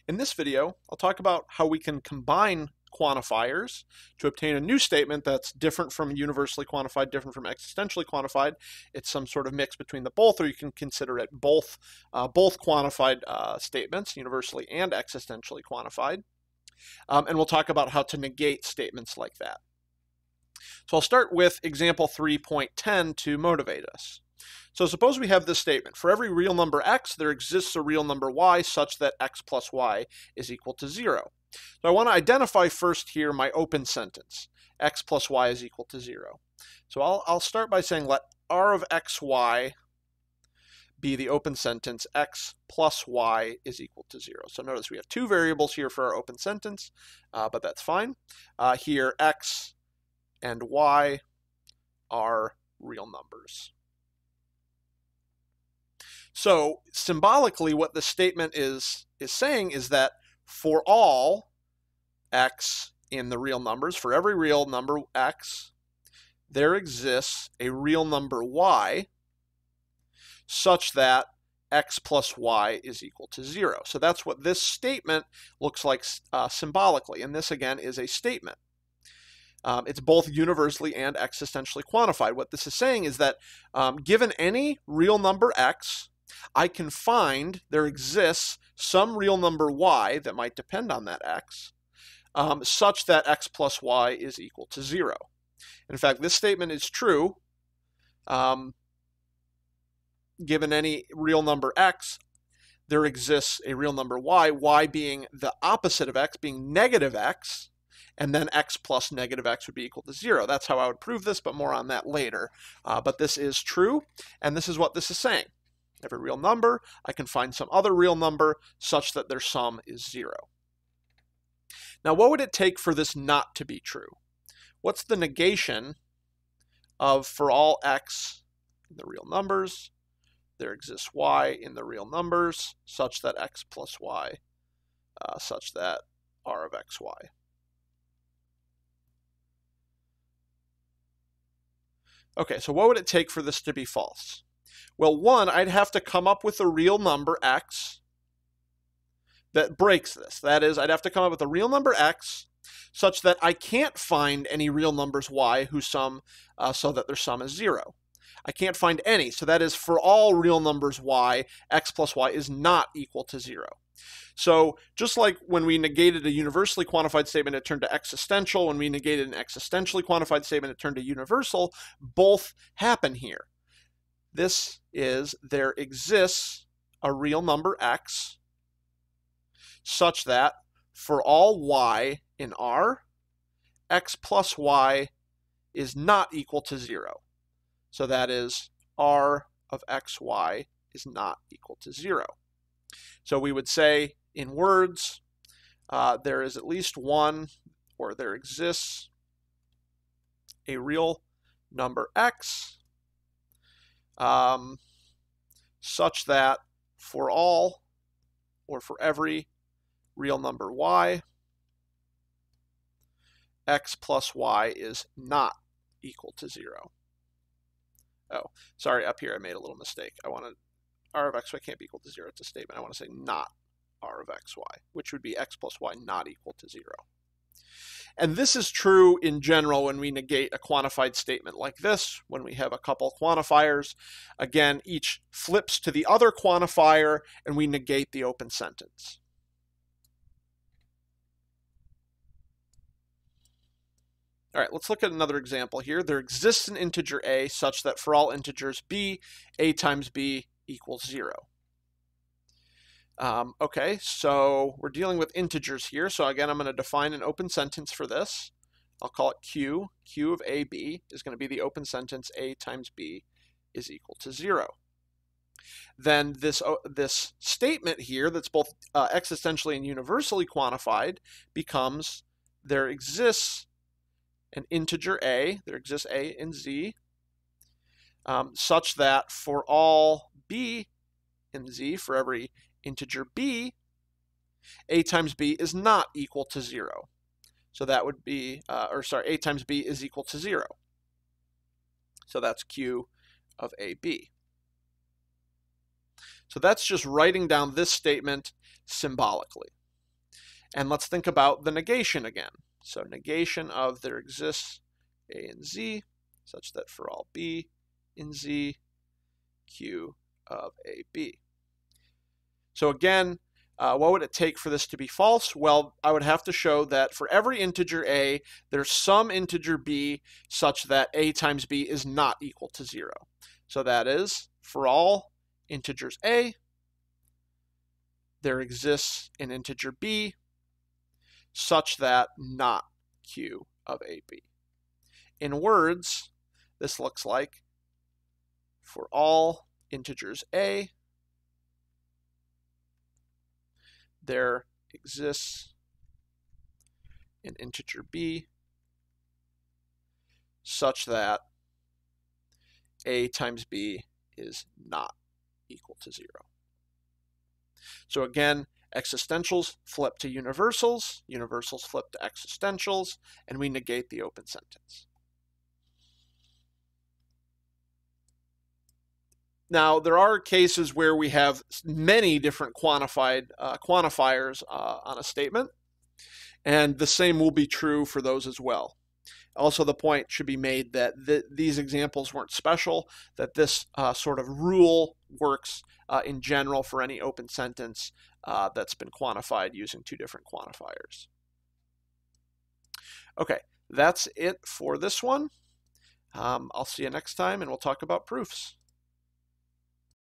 In this video, I'll talk about how we can combine quantifiers to obtain a new statement that's different from universally quantified, different from existentially quantified. It's some sort of mix between the both, or you can consider it both quantified statements, universally and existentially quantified. And we'll talk about how to negate statements like that. So I'll start with example 3.10 to motivate us. So suppose we have this statement. For every real number x, there exists a real number y such that x plus y is equal to 0. So I want to identify first here my open sentence. X plus y is equal to 0. So I'll start by saying let r of xy be the open sentence. X plus y is equal to 0. So notice we have two variables here for our open sentence, but that's fine. Here x and y are real numbers. So symbolically, what the statement is saying is that for all x in the real numbers, for every real number x, there exists a real number y such that x plus y is equal to 0. So that's what this statement looks like symbolically. And this, again, is a statement. It's both universally and existentially quantified. What this is saying is that given any real number x, I can find there exists some real number y that might depend on that x, such that x plus y is equal to 0. In fact, this statement is true. Given any real number x, there exists a real number y being the opposite of x, being negative x, and then x plus negative x would be equal to 0. That's how I would prove this, but more on that later. But this is true, and this is what this is saying. Every real number, I can find some other real number such that their sum is 0. Now, what would it take for this not to be true? What's the negation of for all x in the real numbers, there exists y in the real numbers such that x plus y, such that r of xy. Okay, so what would it take for this to be false? Well, one, I'd have to come up with a real number x that breaks this. That is, I'd have to come up with a real number x such that I can't find any real numbers y whose sum so that their sum is 0. I can't find any. So that is, for all real numbers y, x plus y is not equal to 0. So just like when we negated a universally quantified statement, it turned to existential. When we negated an existentially quantified statement, it turned to universal. Both happen here. This is, there exists a real number x such that for all y in R, x plus y is not equal to 0. So that is, r of xy is not equal to 0. So we would say in words, there is at least one, or there exists a real number x such that for all, or for every real number y, x plus y is not equal to 0. Oh, sorry, up here I made a little mistake. I wanted r of xy can't be equal to 0. It's a statement. I want to say not r of xy, which would be x plus y not equal to 0. And this is true in general when we negate a quantified statement like this, when we have a couple quantifiers. Again, each flips to the other quantifier, and we negate the open sentence. All right, let's look at another example here. There exists an integer a such that for all integers b, a times b equals 0. Okay, so we're dealing with integers here. So again, I'm going to define an open sentence for this. I'll call it Q. Q of AB is going to be the open sentence a times b is equal to 0. Then this statement here that's both existentially and universally quantified becomes there exists an integer a, there exists a in z, such that for all b in z, for every integer b, a times b is not equal to 0. So that would be, a times b is equal to 0. So that's Q of AB. So that's just writing down this statement symbolically. And let's think about the negation again. So negation of there exists A in Z, such that for all B in Z, Q of AB. So again, what would it take for this to be false? Well, I would have to show that for every integer A, there's some integer B such that A times B is not equal to 0. So that is, for all integers A, there exists an integer B such that not Q of AB. In words, this looks like for all integers A, there exists an integer B such that A times B is not equal to 0. So again, existentials flip to universals, universals flip to existentials, and we negate the open sentence. Now, there are cases where we have many different quantifiers on a statement, and the same will be true for those as well. Also, the point should be made that these examples weren't special, that this sort of rule works in general for any open sentence that's been quantified using two different quantifiers. Okay, that's it for this one. I'll see you next time, and we'll talk about proofs.